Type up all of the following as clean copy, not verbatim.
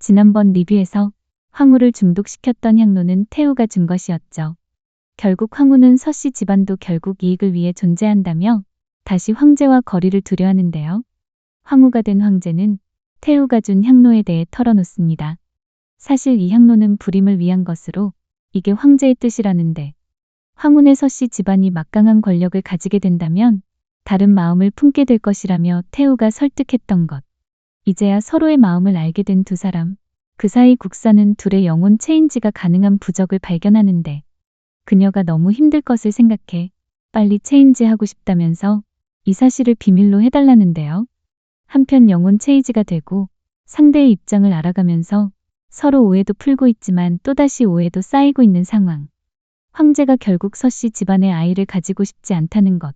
지난번 리뷰에서 황후를 중독시켰던 향로는 태우가 준 것이었죠. 결국 황후는 서씨 집안도 결국 이익을 위해 존재한다며 다시 황제와 거리를 두려 하는데요. 황후가 된 황제는 태우가 준 향로에 대해 털어놓습니다. 사실 이 향로는 불임을 위한 것으로 이게 황제의 뜻이라는데 황후의 서씨 집안이 막강한 권력을 가지게 된다면 다른 마음을 품게 될 것이라며 태우가 설득했던 것. 이제야 서로의 마음을 알게 된 두 사람. 그 사이 국사는 둘의 영혼 체인지가 가능한 부적을 발견하는데 그녀가 너무 힘들 것을 생각해 빨리 체인지하고 싶다면서 이 사실을 비밀로 해달라는데요. 한편 영혼 체인지가 되고 상대의 입장을 알아가면서 서로 오해도 풀고 있지만 또다시 오해도 쌓이고 있는 상황. 황제가 결국 서씨 집안의 아이를 가지고 싶지 않다는 것.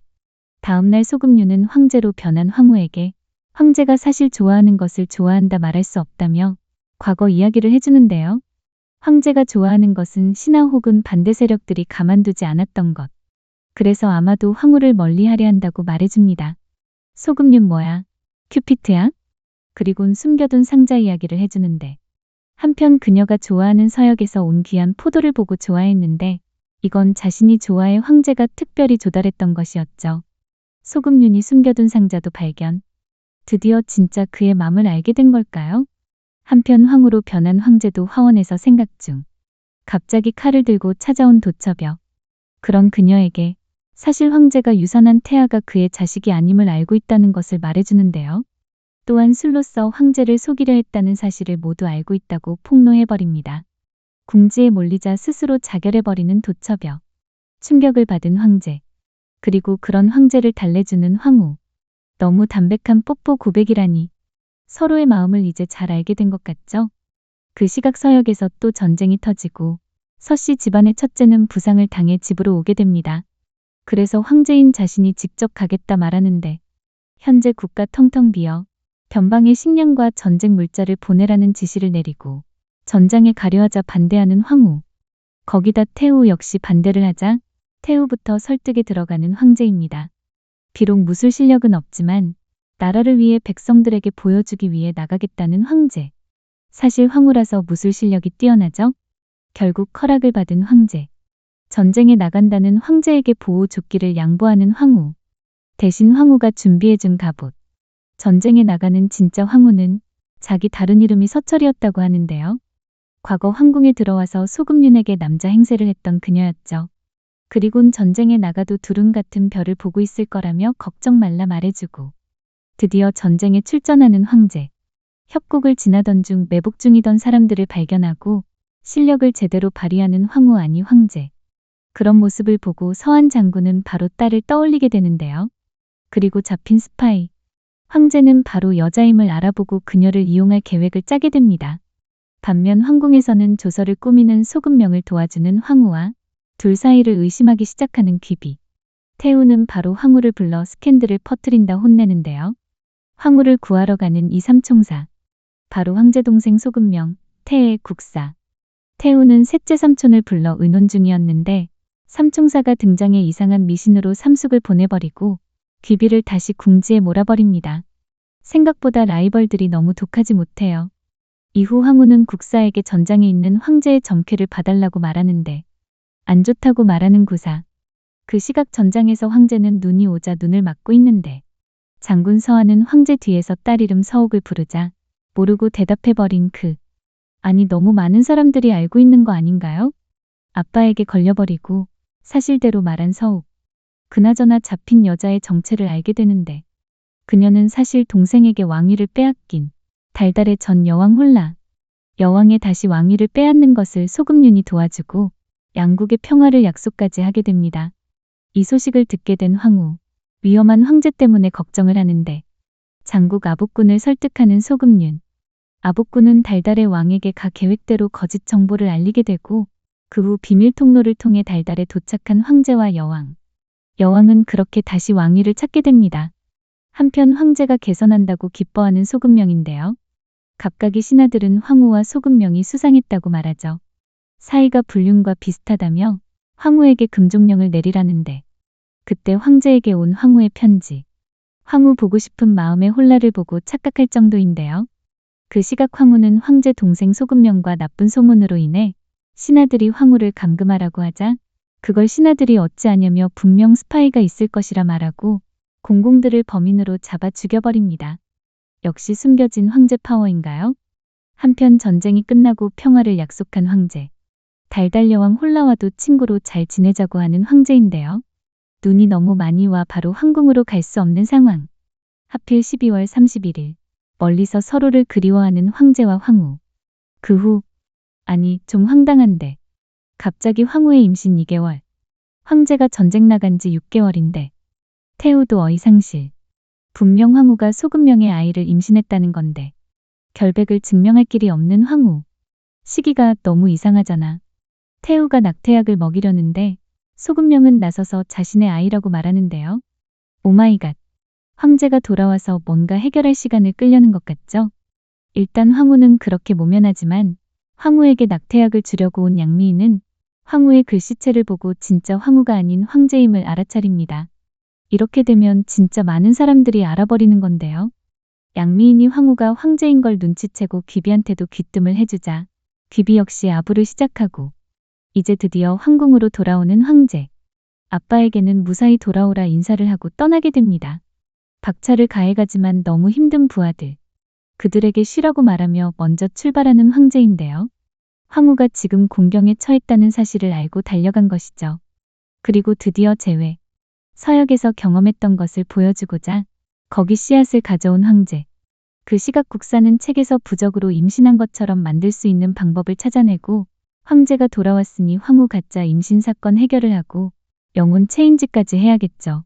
다음날 소금류는 황제로 변한 황후에게 황제가 사실 좋아하는 것을 좋아한다 말할 수 없다며 과거 이야기를 해주는데요. 황제가 좋아하는 것은 신하 혹은 반대 세력들이 가만두지 않았던 것. 그래서 아마도 황후를 멀리하려 한다고 말해줍니다. 소금류는 뭐야? 큐피트야? 그리곤 숨겨둔 상자 이야기를 해주는데 한편 그녀가 좋아하는 서역에서 온 귀한 포도를 보고 좋아했는데 이건 자신이 좋아해 황제가 특별히 조달했던 것이었죠. 소금윤이 숨겨둔 상자도 발견. 드디어 진짜 그의 맘을 알게 된 걸까요? 한편 황후로 변한 황제도 화원에서 생각 중. 갑자기 칼을 들고 찾아온 도처벽. 그런 그녀에게 사실 황제가 유산한 태아가 그의 자식이 아님을 알고 있다는 것을 말해주는데요. 또한 술로써 황제를 속이려 했다는 사실을 모두 알고 있다고 폭로해버립니다. 궁지에 몰리자 스스로 자결해버리는 도처벽. 충격을 받은 황제. 그리고 그런 황제를 달래주는 황후. 너무 담백한 뽀뽀 고백이라니. 서로의 마음을 이제 잘 알게 된 것 같죠? 그 시각 서역에서 또 전쟁이 터지고 서씨 집안의 첫째는 부상을 당해 집으로 오게 됩니다. 그래서 황제인 자신이 직접 가겠다 말하는데 현재 국가 텅텅 비어 변방에 식량과 전쟁 물자를 보내라는 지시를 내리고 전장에 가려 하자 반대하는 황후. 거기다 태우 역시 반대를 하자 태우부터 설득에 들어가는 황제입니다. 비록 무술 실력은 없지만 나라를 위해 백성들에게 보여주기 위해 나가겠다는 황제. 사실 황후라서 무술 실력이 뛰어나죠? 결국 허락을 받은 황제. 전쟁에 나간다는 황제에게 보호 조끼를 양보하는 황후. 대신 황후가 준비해준 갑옷. 전쟁에 나가는 진짜 황후는 자기 다른 이름이 서철이었다고 하는데요. 과거 황궁에 들어와서 소금윤에게 남자 행세를 했던 그녀였죠. 그리곤 전쟁에 나가도 두른 같은 별을 보고 있을 거라며 걱정 말라 말해주고 드디어 전쟁에 출전하는 황제. 협곡을 지나던 중 매복 중이던 사람들을 발견하고 실력을 제대로 발휘하는 황후 아니 황제. 그런 모습을 보고 서한 장군은 바로 딸을 떠올리게 되는데요. 그리고 잡힌 스파이. 황제는 바로 여자임을 알아보고 그녀를 이용할 계획을 짜게 됩니다. 반면 황궁에서는 조서를 꾸미는 소금명을 도와주는 황후와 둘 사이를 의심하기 시작하는 귀비. 태우는 바로 황후를 불러 스캔들을 퍼뜨린다 혼내는데요. 황후를 구하러 가는 이 삼총사. 바로 황제 동생 소금명, 태의 국사. 태우는 셋째 삼촌을 불러 의논 중이었는데 삼총사가 등장해 이상한 미신으로 삼숙을 보내버리고 귀비를 다시 궁지에 몰아버립니다. 생각보다 라이벌들이 너무 독하지 못해요. 이후 황후는 국사에게 전장에 있는 황제의 정쾌를 봐달라고 말하는데 안 좋다고 말하는 구사. 그 시각 전장에서 황제는 눈이 오자 눈을 막고 있는데 장군 서한은 황제 뒤에서 딸 이름 서옥을 부르자 모르고 대답해버린 그. 아니 너무 많은 사람들이 알고 있는 거 아닌가요? 아빠에게 걸려버리고 사실대로 말한 서옥. 그나저나 잡힌 여자의 정체를 알게 되는데 그녀는 사실 동생에게 왕위를 빼앗긴 달달의 전 여왕 홀라. 여왕의 다시 왕위를 빼앗는 것을 소금윤이 도와주고 양국의 평화를 약속까지 하게 됩니다. 이 소식을 듣게 된 황후. 위험한 황제 때문에 걱정을 하는데 장국 아복군을 설득하는 소금윤. 아복군은 달달의 왕에게 가 계획대로 거짓 정보를 알리게 되고 그 후 비밀 통로를 통해 달달에 도착한 황제와 여왕. 여왕은 그렇게 다시 왕위를 찾게 됩니다. 한편 황제가 개선한다고 기뻐하는 소금명인데요. 각각의 신하들은 황후와 소금명이 수상했다고 말하죠. 사이가 불륜과 비슷하다며 황후에게 금종령을 내리라는데 그때 황제에게 온 황후의 편지. 황후 보고 싶은 마음의 홀라를 보고 착각할 정도인데요. 그 시각 황후는 황제 동생 소금명과 나쁜 소문으로 인해 신하들이 황후를 감금하라고 하자 그걸 신하들이 어찌하냐며 분명 스파이가 있을 것이라 말하고 공공들을 범인으로 잡아 죽여버립니다. 역시 숨겨진 황제 파워인가요? 한편 전쟁이 끝나고 평화를 약속한 황제. 달달여왕 홀라와도 친구로 잘 지내자고 하는 황제인데요. 눈이 너무 많이 와 바로 황궁으로 갈 수 없는 상황. 하필 12월 31일 멀리서 서로를 그리워하는 황제와 황후. 그 후 아니 좀 황당한데 갑자기 황후의 임신 2개월. 황제가 전쟁 나간 지 6개월인데 태우도 어이상실. 분명 황후가 소금명의 아이를 임신했다는 건데 결백을 증명할 길이 없는 황후. 시기가 너무 이상하잖아. 태우가 낙태약을 먹이려는데 소금명은 나서서 자신의 아이라고 말하는데요. 오마이갓. 황제가 돌아와서 뭔가 해결할 시간을 끌려는 것 같죠? 일단 황후는 그렇게 모면하지만 황후에게 낙태약을 주려고 온 양미인은 황후의 글씨체를 보고 진짜 황후가 아닌 황제임을 알아차립니다. 이렇게 되면 진짜 많은 사람들이 알아버리는 건데요. 양미인이 황후가 황제인 걸 눈치채고 귀비한테도 귀뜸을 해주자 귀비 역시 아부를 시작하고 이제 드디어 황궁으로 돌아오는 황제. 아빠에게는 무사히 돌아오라 인사를 하고 떠나게 됩니다. 박차를 가해가지만 너무 힘든 부하들. 그들에게 쉬라고 말하며 먼저 출발하는 황제인데요. 황후가 지금 공경에 처했다는 사실을 알고 달려간 것이죠. 그리고 드디어 재회. 서역에서 경험했던 것을 보여주고자 거기 씨앗을 가져온 황제. 그 시각 국사는 책에서 부적으로 임신한 것처럼 만들 수 있는 방법을 찾아내고 황제가 돌아왔으니 황후 가짜 임신 사건 해결을 하고 영혼 체인지까지 해야겠죠.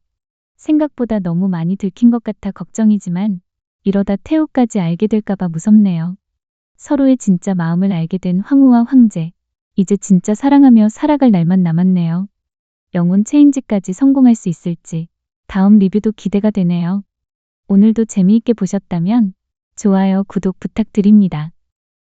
생각보다 너무 많이 들킨 것 같아 걱정이지만 이러다 태우까지 알게 될까봐 무섭네요. 서로의 진짜 마음을 알게 된 황후와 황제. 이제 진짜 사랑하며 살아갈 날만 남았네요. 영혼 체인지까지 성공할 수 있을지 다음 리뷰도 기대가 되네요. 오늘도 재미있게 보셨다면 좋아요, 구독 부탁드립니다.